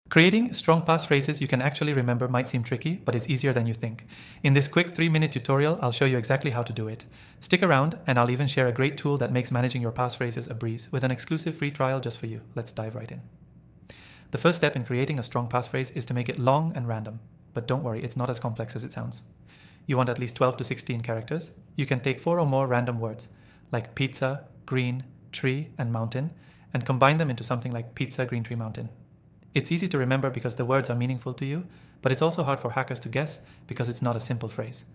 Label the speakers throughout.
Speaker 1: Creating strong passphrases you can actually remember might seem tricky, but it's easier than you think. In this quick 3-minute tutorial, I'll show you exactly how to do it. Stick around, and I'll even share a great tool that makes managing your passphrases a breeze with an exclusive free trial just for you. Let's dive right in. The first step in creating a strong passphrase is to make it long and random. But don't worry, it's not as complex as it sounds. You want at least 12 to 16 characters. You can take 4 or more random words, like pizza, green, tree, and mountain, and combine them into something like pizza, green, tree, mountain. It's easy to remember because the words are meaningful to you, but it's also hard for hackers to guess because it's not a simple phrase.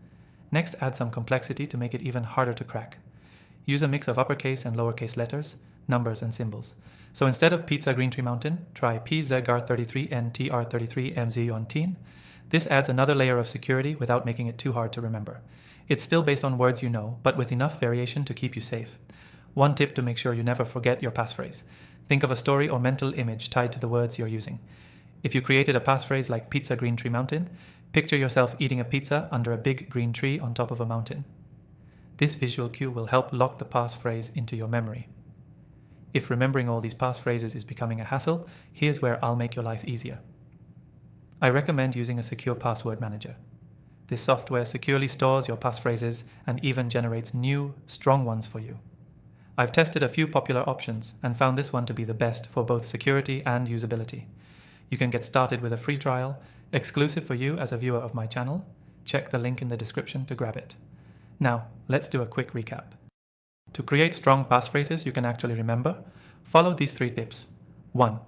Speaker 1: Next, add some complexity to make it even harder to crack. Use a mix of uppercase and lowercase letters, numbers, and symbols. So instead of pizza, green, tree, mountain, try PZGAR33NTR33MZ This adds another layer of security without making it too hard to remember. It's still based on words you know, but with enough variation to keep you safe. One tip to make sure you never forget your passphrase. Think of a story or mental image tied to the words you're using. If you created a passphrase like pizza, green, tree, mountain, picture yourself eating a pizza under a big green tree on top of a mountain. This visual cue will help lock the passphrase into your memory. If remembering all these passphrases is becoming a hassle, here's where I'll make your life easier. I recommend using a secure password manager. This software securely stores your passphrases and even generates new, strong ones for you. I've tested a few popular options and found this one to be the best for both security and usability. You can get started with a free trial, exclusive for you as a viewer of my channel. Check the link in the description to grab it. Now, let's do a quick recap. To create strong passphrases you can actually remember, follow these 3 tips. 1.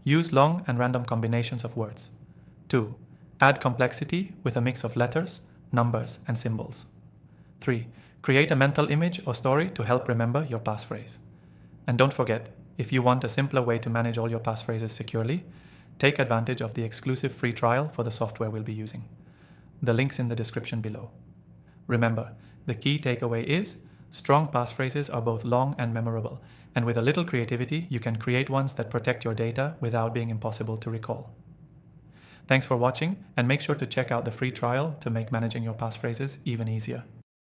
Speaker 1: Use long and random combinations of words. 2. Add complexity with a mix of letters, numbers, and symbols. 3. Create a mental image or story to help remember your passphrase. And don't forget, if you want a simpler way to manage all your passphrases securely, take advantage of the exclusive free trial for the software we'll be using. The link's in the description below. Remember, the key takeaway is, strong passphrases are both long and memorable, and with a little creativity, you can create ones that protect your data without being impossible to recall. Thanks for watching, and make sure to check out the free trial to make managing your passphrases even easier.